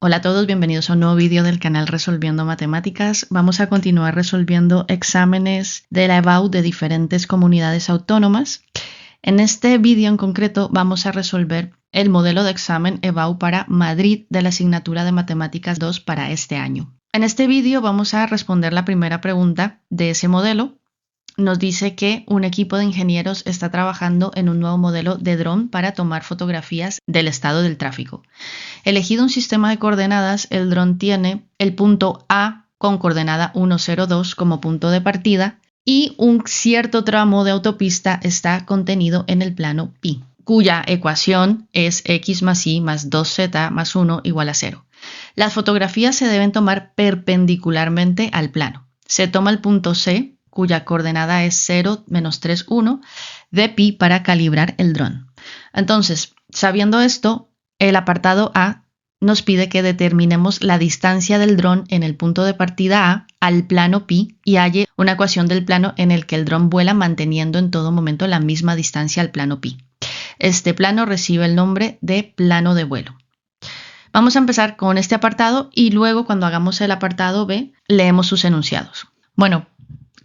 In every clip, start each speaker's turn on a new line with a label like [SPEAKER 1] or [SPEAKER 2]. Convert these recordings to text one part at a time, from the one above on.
[SPEAKER 1] Hola a todos, bienvenidos a un nuevo vídeo del canal Resolviendo Matemáticas. Vamos a continuar resolviendo exámenes de la EBAU de diferentes comunidades autónomas. En este vídeo en concreto vamos a resolver el modelo de examen EBAU para Madrid de la asignatura de Matemáticas 2 para este año. En este vídeo vamos a responder la primera pregunta de ese modelo. Nos dice que un equipo de ingenieros está trabajando en un nuevo modelo de dron para tomar fotografías del estado del tráfico. Elegido un sistema de coordenadas, el dron tiene el punto A con coordenada 1,02 como punto de partida y un cierto tramo de autopista está contenido en el plano pi, cuya ecuación es x más y más 2z más 1 igual a 0. Las fotografías se deben tomar perpendicularmente al plano. Se toma el punto C, cuya coordenada es 0, menos 3, 1, de pi para calibrar el dron. Entonces, sabiendo esto, el apartado A nos pide que determinemos la distancia del dron en el punto de partida A al plano pi y halle una ecuación del plano en el que el dron vuela manteniendo en todo momento la misma distancia al plano pi. Este plano recibe el nombre de plano de vuelo. Vamos a empezar con este apartado y luego cuando hagamos el apartado B leemos sus enunciados. Bueno,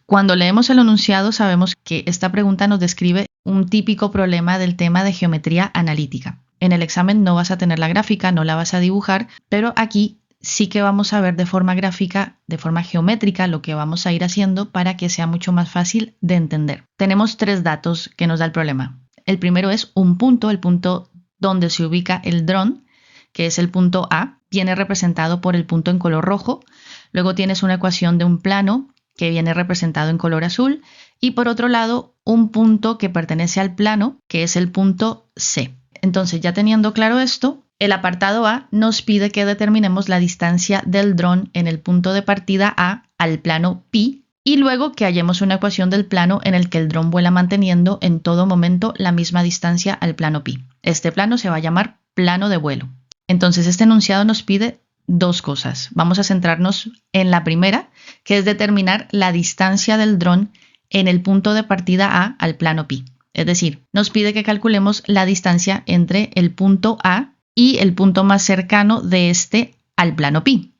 [SPEAKER 1] cuando leemos el enunciado sabemos que esta pregunta nos describe un típico problema del tema de geometría analítica. En el examen no vas a tener la gráfica, no la vas a dibujar, pero aquí sí que vamos a ver de forma gráfica, de forma geométrica, lo que vamos a ir haciendo para que sea mucho más fácil de entender. Tenemos tres datos que nos da el problema. El primero es un punto, el punto donde se ubica el dron, que es el punto A, viene representado por el punto en color rojo. Luego tienes una ecuación de un plano que viene representado en color azul. Y por otro lado, un punto que pertenece al plano, que es el punto C. Entonces, ya teniendo claro esto, el apartado A nos pide que determinemos la distancia del dron en el punto de partida A al plano pi y luego que hallemos una ecuación del plano en el que el dron vuela manteniendo en todo momento la misma distancia al plano pi. Este plano se va a llamar plano de vuelo. Entonces, este enunciado nos pide dos cosas. Vamos a centrarnos en la primera, que es determinar la distancia del dron en el punto de partida A al plano pi. Es decir, nos pide que calculemos la distancia entre el punto A y el punto más cercano de este al plano pi.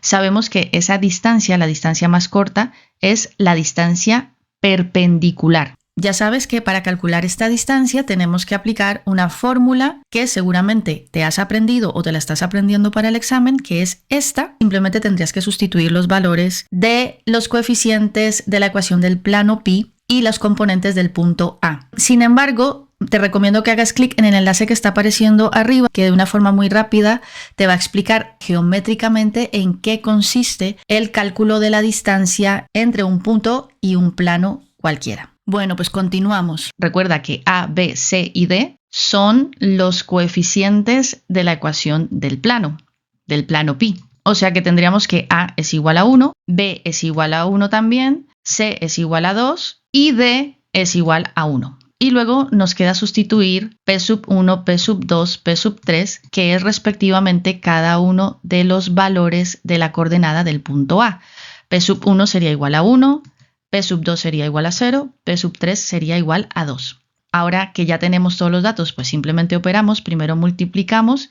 [SPEAKER 1] Sabemos que esa distancia, la distancia más corta, es la distancia perpendicular. Ya sabes que para calcular esta distancia tenemos que aplicar una fórmula que seguramente te has aprendido o te la estás aprendiendo para el examen, que es esta. Simplemente tendrías que sustituir los valores de los coeficientes de la ecuación del plano pi y los componentes del punto A. Sin embargo, te recomiendo que hagas clic en el enlace que está apareciendo arriba, que de una forma muy rápida te va a explicar geométricamente en qué consiste el cálculo de la distancia entre un punto y un plano cualquiera. Bueno, pues continuamos. Recuerda que A, B, C y D son los coeficientes de la ecuación del plano pi. O sea que tendríamos que A es igual a 1, B es igual a 1 también, C es igual a 2 y D es igual a 1. Y luego nos queda sustituir P sub 1, P sub 2, P sub 3, que es respectivamente cada uno de los valores de la coordenada del punto A. P sub 1 sería igual a 1, P sub 2 sería igual a 0, P sub 3 sería igual a 2. Ahora que ya tenemos todos los datos, pues simplemente operamos, primero multiplicamos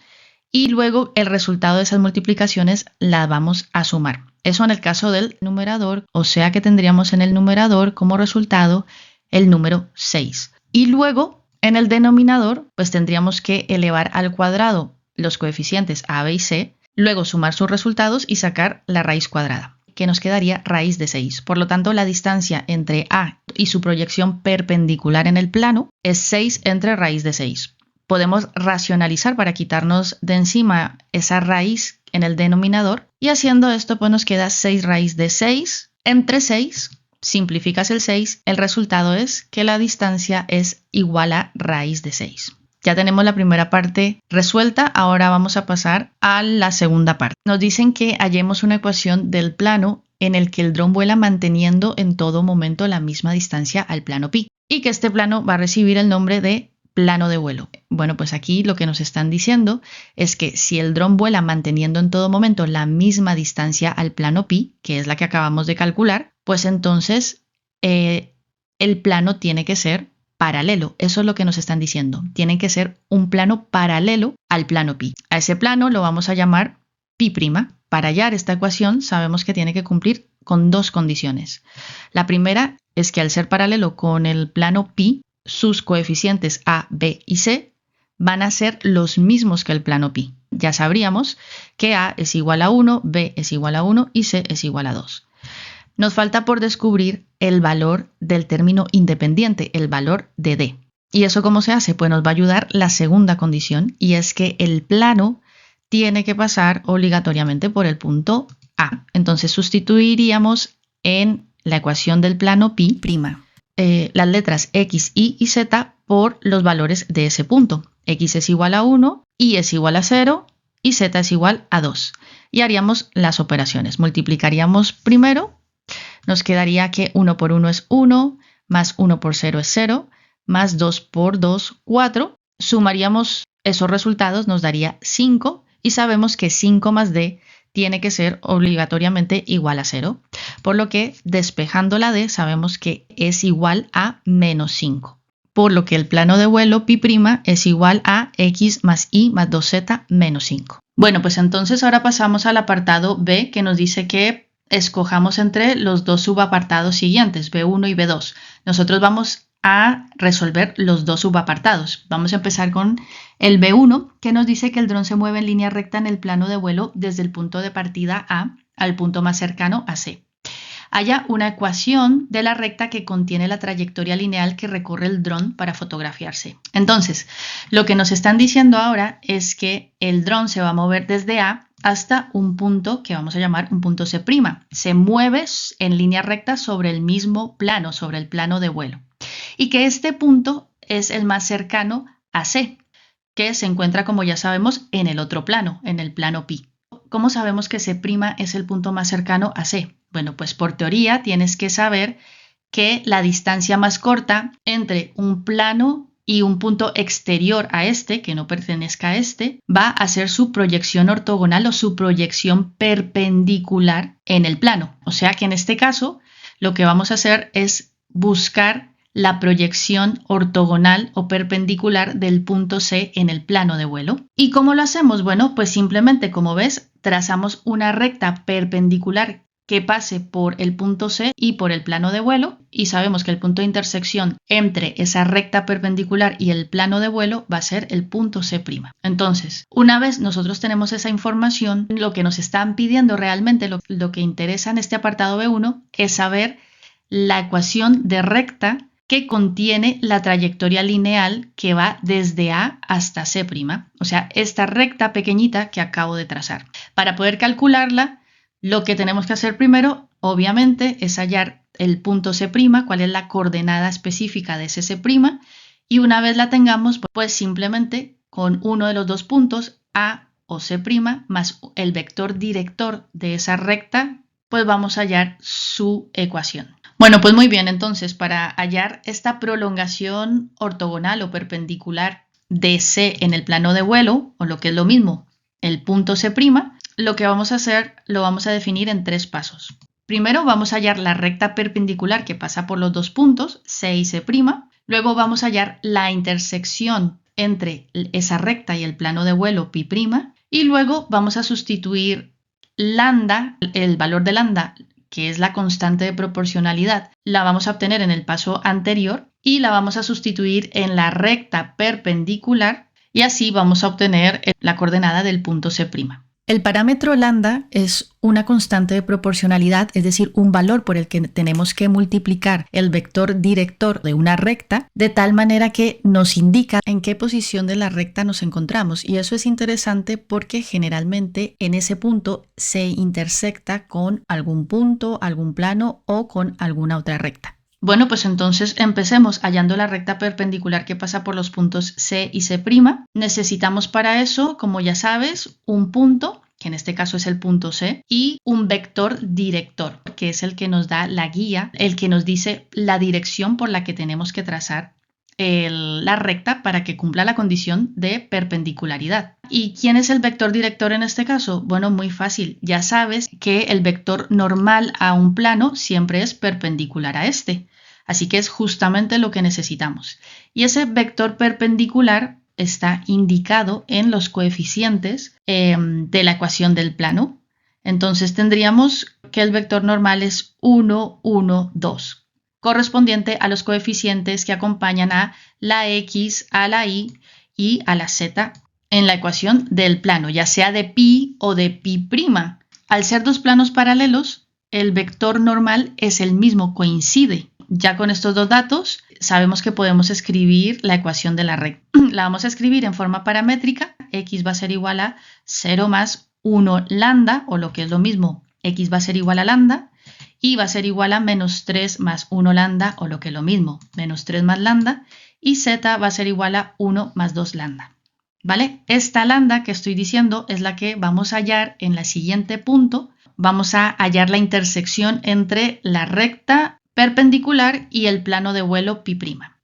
[SPEAKER 1] y luego el resultado de esas multiplicaciones la vamos a sumar. Eso en el caso del numerador, o sea que tendríamos en el numerador como resultado el número 6. Y luego en el denominador, pues tendríamos que elevar al cuadrado los coeficientes A, B y C, luego sumar sus resultados y sacar la raíz cuadrada, que nos quedaría raíz de 6. Por lo tanto, la distancia entre A y su proyección perpendicular en el plano es 6 entre raíz de 6. Podemos racionalizar para quitarnos de encima esa raíz en el denominador y haciendo esto pues nos queda 6 raíz de 6 entre 6. Simplificas el 6, el resultado es que la distancia es igual a raíz de 6. Ya tenemos la primera parte resuelta, ahora vamos a pasar a la segunda parte. Nos dicen que hallemos una ecuación del plano en el que el dron vuela manteniendo en todo momento la misma distancia al plano pi y que este plano va a recibir el nombre de plano de vuelo. Bueno, pues aquí lo que nos están diciendo es que si el dron vuela manteniendo en todo momento la misma distancia al plano pi, que es la que acabamos de calcular, pues entonces el plano tiene que ser paralelo. Eso es lo que nos están diciendo. Tiene que ser un plano paralelo al plano pi. A ese plano lo vamos a llamar pi'. Para hallar esta ecuación sabemos que tiene que cumplir con dos condiciones. La primera es que al ser paralelo con el plano pi, sus coeficientes a, b y c van a ser los mismos que el plano pi. Ya sabríamos que a es igual a 1, b es igual a 1 y c es igual a 2. Nos falta por descubrir el valor del término independiente, el valor de d. ¿Y eso cómo se hace? Pues nos va a ayudar la segunda condición, y es que el plano tiene que pasar obligatoriamente por el punto A. Entonces sustituiríamos en la ecuación del plano pi' las letras x, y y z por los valores de ese punto. X es igual a 1, y es igual a 0 y z es igual a 2. Y haríamos las operaciones. Multiplicaríamos primero, nos quedaría que 1 por 1 es 1, más 1 por 0 es 0, más 2 por 2, 4. Sumaríamos esos resultados, nos daría 5, y sabemos que 5 más d tiene que ser obligatoriamente igual a 0, por lo que despejando la d sabemos que es igual a menos 5, por lo que el plano de vuelo pi' es igual a x más y más 2z menos 5. Bueno, pues entonces ahora pasamos al apartado B, que nos dice que escojamos entre los dos subapartados siguientes, B1 y B2. Nosotros vamos a resolver los dos subapartados. Vamos a empezar con el B1, que nos dice que el dron se mueve en línea recta en el plano de vuelo desde el punto de partida A al punto más cercano a C. Haya una ecuación de la recta que contiene la trayectoria lineal que recorre el dron para fotografiarse. Entonces, lo que nos están diciendo ahora es que el dron se va a mover desde A hasta un punto que vamos a llamar un punto C'. Se mueve en línea recta sobre el mismo plano, sobre el plano de vuelo. Y que este punto es el más cercano a C, que se encuentra, como ya sabemos, en el otro plano, en el plano pi. ¿Cómo sabemos que C' es el punto más cercano a C? Bueno, pues por teoría tienes que saber que la distancia más corta entre un plano y un punto exterior a este, que no pertenezca a este, va a ser su proyección ortogonal o su proyección perpendicular en el plano. O sea que en este caso lo que vamos a hacer es buscar la proyección ortogonal o perpendicular del punto C en el plano de vuelo. ¿Y cómo lo hacemos? Bueno, pues simplemente, como ves, trazamos una recta perpendicular que pase por el punto C y por el plano de vuelo, y sabemos que el punto de intersección entre esa recta perpendicular y el plano de vuelo va a ser el punto C'. Entonces, una vez nosotros tenemos esa información, lo que nos están pidiendo realmente, lo que interesa en este apartado B1 es saber la ecuación de recta que contiene la trayectoria lineal que va desde A hasta C', o sea, esta recta pequeñita que acabo de trazar. Para poder calcularla, lo que tenemos que hacer primero, obviamente, es hallar el punto C', cuál es la coordenada específica de ese C', y una vez la tengamos, pues simplemente con uno de los dos puntos, A o C' más el vector director de esa recta, pues vamos a hallar su ecuación. Bueno, pues muy bien, entonces para hallar esta prolongación ortogonal o perpendicular de C en el plano de vuelo, o lo que es lo mismo, el punto C', lo que vamos a hacer lo vamos a definir en 3 pasos. Primero vamos a hallar la recta perpendicular que pasa por los dos puntos, C y C'. Luego vamos a hallar la intersección entre esa recta y el plano de vuelo pi'. Y luego vamos a sustituir lambda, el valor de lambda, que es la constante de proporcionalidad, la vamos a obtener en el paso anterior y la vamos a sustituir en la recta perpendicular, y así vamos a obtener la coordenada del punto C'. El parámetro lambda es una constante de proporcionalidad, es decir, un valor por el que tenemos que multiplicar el vector director de una recta de tal manera que nos indica en qué posición de la recta nos encontramos. Y eso es interesante porque generalmente en ese punto se intersecta con algún punto, algún plano o con alguna otra recta. Bueno, pues entonces empecemos hallando la recta perpendicular que pasa por los puntos C y C'. Necesitamos para eso, como ya sabes, un punto, que en este caso es el punto C, y un vector director, que es el que nos da la guía, el que nos dice la dirección por la que tenemos que trazar la recta para que cumpla la condición de perpendicularidad. ¿Y quién es el vector director en este caso? Bueno, muy fácil. Ya sabes que el vector normal a un plano siempre es perpendicular a este. Así que es justamente lo que necesitamos. Y ese vector perpendicular está indicado en los coeficientes de la ecuación del plano. Entonces tendríamos que el vector normal es 1, 1, 2, correspondiente a los coeficientes que acompañan a la x, a la y a la z en la ecuación del plano, ya sea de pi o de pi'. Al ser dos planos paralelos, el vector normal es el mismo, coincide. Ya con estos dos datos sabemos que podemos escribir la ecuación de la recta. La vamos a escribir en forma paramétrica. X va a ser igual a 0 más 1 lambda, o lo que es lo mismo, x va a ser igual a lambda, y va a ser igual a menos 3 más 1 lambda, o lo que es lo mismo, menos 3 más lambda, y z va a ser igual a 1 más 2 lambda. ¿Vale? Esta lambda que estoy diciendo es la que vamos a hallar en el siguiente punto. Vamos a hallar la intersección entre la recta perpendicular y el plano de vuelo pi'.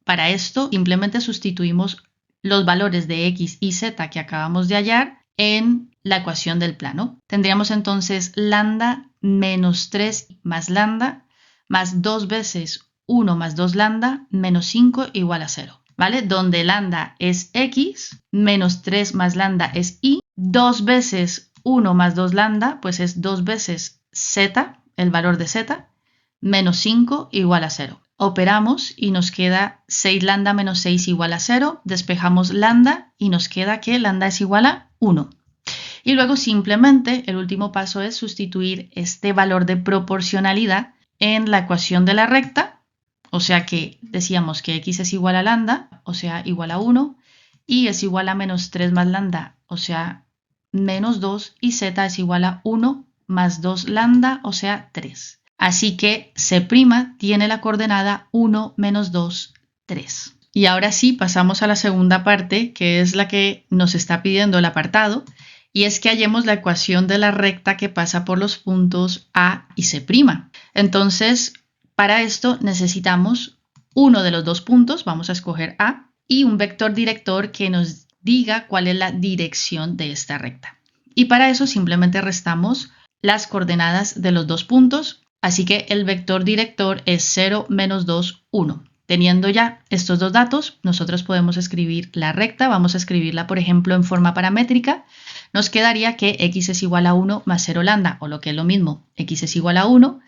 [SPEAKER 1] Para esto simplemente sustituimos los valores de x y z que acabamos de hallar en la ecuación del plano. Tendríamos entonces lambda menos 3 más lambda más 2 veces 1 más 2 lambda menos 5 igual a 0. ¿Vale? Donde lambda es x, menos 3 más lambda es y, 2 veces 1 más 2 lambda, pues es 2 veces z, el valor de z, menos 5 igual a 0. Operamos y nos queda 6 lambda menos 6 igual a 0, despejamos lambda y nos queda que lambda es igual a 1. Y luego simplemente el último paso es sustituir este valor de proporcionalidad en la ecuación de la recta. O sea que decíamos que x es igual a lambda, o sea, igual a 1, y es igual a menos 3 más lambda, o sea, menos 2, y z es igual a 1 más 2 lambda, o sea, 3. Así que C' tiene la coordenada 1 menos 2, 3. Y ahora sí, pasamos a la segunda parte, que es la que nos está pidiendo el apartado, y es que hallemos la ecuación de la recta que pasa por los puntos A y C'. Entonces, para esto necesitamos uno de los dos puntos, vamos a escoger A, y un vector director que nos diga cuál es la dirección de esta recta. Y para eso simplemente restamos las coordenadas de los dos puntos, así que el vector director es 0, menos 2, 1. Teniendo ya estos dos datos, nosotros podemos escribir la recta, vamos a escribirla por ejemplo en forma paramétrica. Nos quedaría que x es igual a 1 más 0 lambda, o lo que es lo mismo, x es igual a 1,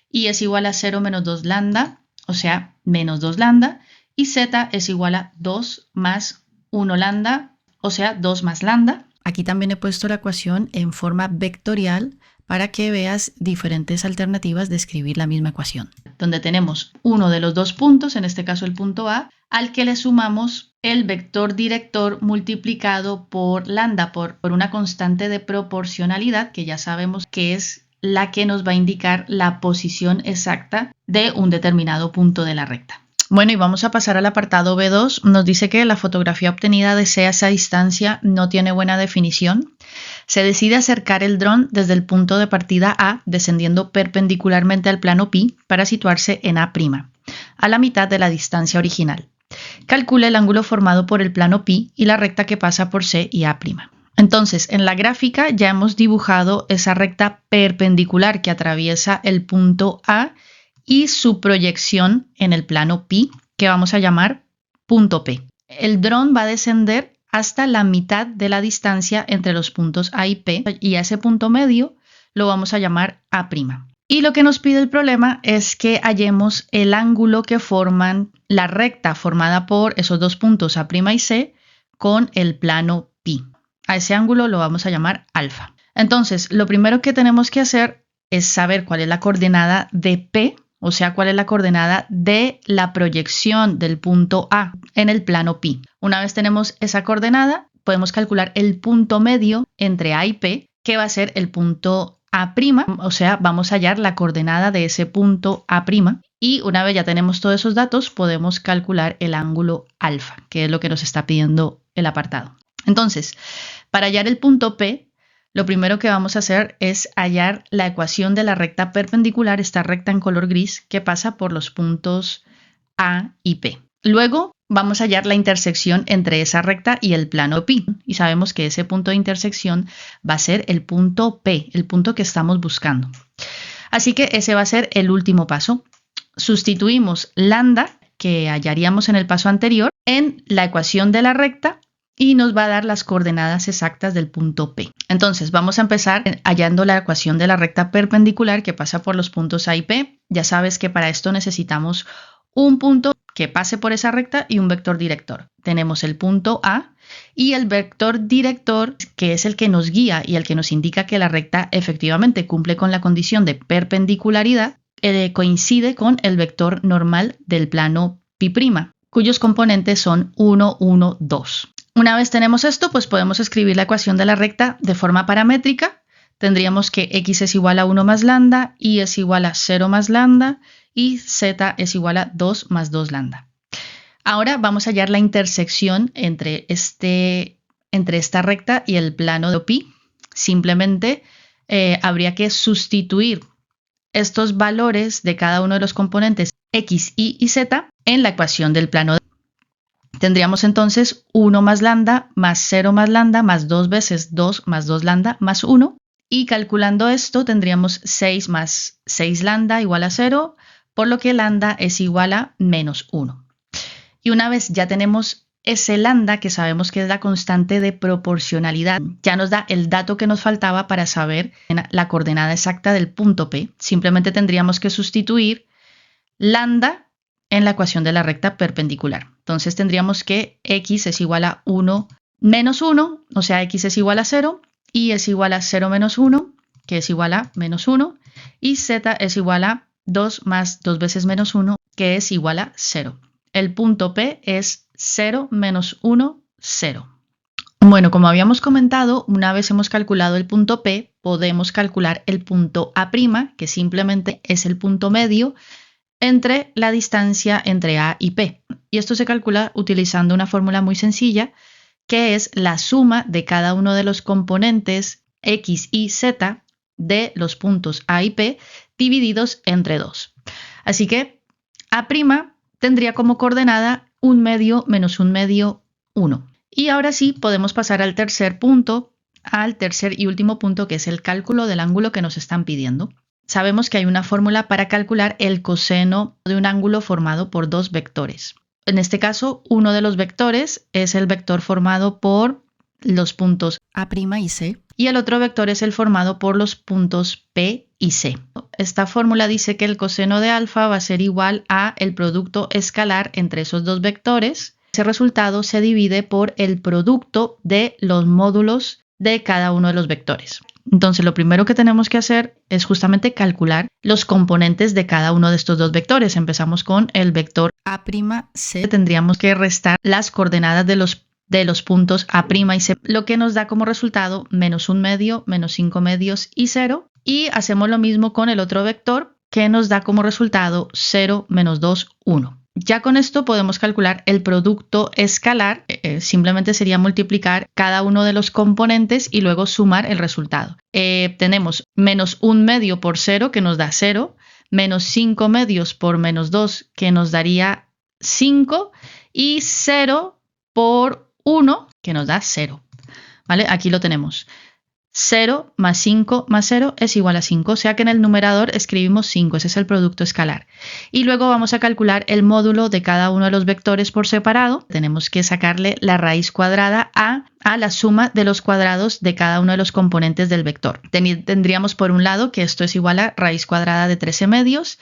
[SPEAKER 1] y es igual a 0 menos 2 lambda, o sea, menos 2 lambda, y z es igual a 2 más 1 lambda, o sea, 2 más lambda. Aquí también he puesto la ecuación en forma vectorial para que veas diferentes alternativas de escribir la misma ecuación, donde tenemos uno de los dos puntos, en este caso el punto A, al que le sumamos el vector director multiplicado por lambda, por una constante de proporcionalidad, que ya sabemos que es la que nos va a indicar la posición exacta de un determinado punto de la recta. Bueno, y vamos a pasar al apartado B2. Nos dice que la fotografía obtenida de C a esa distancia no tiene buena definición. Se decide acercar el dron desde el punto de partida A, descendiendo perpendicularmente al plano pi, para situarse en A', a la mitad de la distancia original. Calcula el ángulo formado por el plano pi y la recta que pasa por C y A'. Entonces, en la gráfica ya hemos dibujado esa recta perpendicular que atraviesa el punto A y su proyección en el plano pi, que vamos a llamar punto P. El dron va a descender hasta la mitad de la distancia entre los puntos A y P, y a ese punto medio lo vamos a llamar A'. Y lo que nos pide el problema es que hallemos el ángulo que forman la recta formada por esos dos puntos A' y C con el plano pi. A ese ángulo lo vamos a llamar alfa. Entonces, lo primero que tenemos que hacer es saber cuál es la coordenada de P, o sea, cuál es la coordenada de la proyección del punto A en el plano pi. Una vez tenemos esa coordenada, podemos calcular el punto medio entre A y P, que va a ser el punto A', o sea, vamos a hallar la coordenada de ese punto A'. Y una vez ya tenemos todos esos datos, podemos calcular el ángulo alfa, que es lo que nos está pidiendo el apartado. Entonces, para hallar el punto P, lo primero que vamos a hacer es hallar la ecuación de la recta perpendicular, esta recta en color gris, que pasa por los puntos A y P. Luego vamos a hallar la intersección entre esa recta y el plano pi. Y sabemos que ese punto de intersección va a ser el punto P, el punto que estamos buscando. Así que ese va a ser el último paso. Sustituimos lambda, que hallaríamos en el paso anterior, en la ecuación de la recta, y nos va a dar las coordenadas exactas del punto P. Entonces vamos a empezar hallando la ecuación de la recta perpendicular que pasa por los puntos A y P. Ya sabes que para esto necesitamos un punto que pase por esa recta y un vector director. Tenemos el punto A y el vector director, que es el que nos guía y el que nos indica que la recta efectivamente cumple con la condición de perpendicularidad, coincide con el vector normal del plano Pi', cuyos componentes son 1, 1, 2. Una vez tenemos esto, pues podemos escribir la ecuación de la recta de forma paramétrica. Tendríamos que x es igual a 1 más lambda, y es igual a 0 más lambda, y z es igual a 2 más 2 lambda. Ahora vamos a hallar la intersección entre esta recta y el plano de pi. Simplemente habría que sustituir estos valores de cada uno de los componentes x, y z en la ecuación del plano de pi. Tendríamos entonces 1 más lambda más 0 más lambda más 2 veces 2 más 2 lambda más 1. Y calculando esto tendríamos 6 más 6 lambda igual a 0, por lo que lambda es igual a menos 1. Y una vez ya tenemos ese lambda, que sabemos que es la constante de proporcionalidad, ya nos da el dato que nos faltaba para saber la coordenada exacta del punto P. Simplemente tendríamos que sustituir lambda en la ecuación de la recta perpendicular. Entonces tendríamos que x es igual a 1 menos 1, o sea, x es igual a 0, y es igual a 0 menos 1, que es igual a menos 1, y z es igual a 2 más 2 veces menos 1, que es igual a 0. El punto P es 0 menos 1, 0. Bueno, como habíamos comentado, una vez hemos calculado el punto P, podemos calcular el punto A', que simplemente es el punto medio entre la distancia entre A y P. Y esto se calcula utilizando una fórmula muy sencilla, que es la suma de cada uno de los componentes x y z de los puntos A y P divididos entre 2. Así que A' tendría como coordenada 1 medio menos 1 medio, 1. Y ahora sí podemos pasar al tercer punto, al tercer y último punto, que es el cálculo del ángulo que nos están pidiendo. Sabemos que hay una fórmula para calcular el coseno de un ángulo formado por dos vectores. En este caso, uno de los vectores es el vector formado por los puntos A' y C, y el otro vector es el formado por los puntos P y C. Esta fórmula dice que el coseno de alfa va a ser igual a el producto escalar entre esos dos vectores. Ese resultado se divide por el producto de los módulos de cada uno de los vectores. Entonces, lo primero que tenemos que hacer es justamente calcular los componentes de cada uno de estos dos vectores. Empezamos con el vector A'C. Tendríamos que restar las coordenadas de los puntos A' y C, lo que nos da como resultado menos 1 medio, menos 5 medios y 0. Y hacemos lo mismo con el otro vector, que nos da como resultado 0, menos 2, 1. Ya con esto podemos calcular el producto escalar. Simplemente sería multiplicar cada uno de los componentes y luego sumar el resultado. Tenemos menos 1 medio por 0, que nos da 0, menos 5 medios por menos 2, que nos daría 5, y 0 por 1, que nos da 0. ¿Vale? Aquí lo tenemos. 0 más 5 más 0 es igual a 5, o sea que en el numerador escribimos 5, ese es el producto escalar. Y luego vamos a calcular el módulo de cada uno de los vectores por separado. Tenemos que sacarle la raíz cuadrada a la suma de los cuadrados de cada uno de los componentes del vector. Tendríamos por un lado que esto es igual a raíz cuadrada de 13 medios,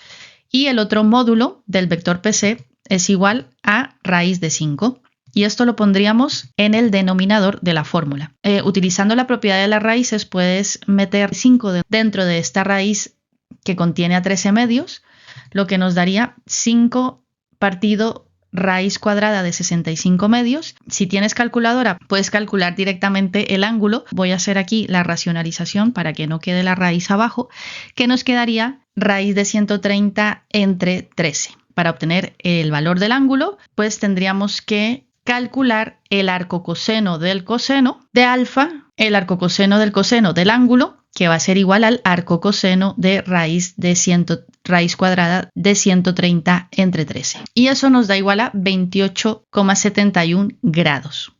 [SPEAKER 1] y el otro módulo del vector PC es igual a raíz de 5. Y esto lo pondríamos en el denominador de la fórmula. Utilizando la propiedad de las raíces, puedes meter 5 dentro de esta raíz que contiene a 13 medios, lo que nos daría 5 partido raíz cuadrada de 65 medios. Si tienes calculadora, puedes calcular directamente el ángulo. Voy a hacer aquí la racionalización para que no quede la raíz abajo, que nos quedaría raíz de 130 entre 13. Para obtener el valor del ángulo, pues tendríamos que calcular el arcocoseno del coseno de alfa, el arcocoseno del coseno del ángulo, que va a ser igual al arcocoseno de raíz cuadrada de 130 entre 13. Y eso nos da igual a 28,71 grados.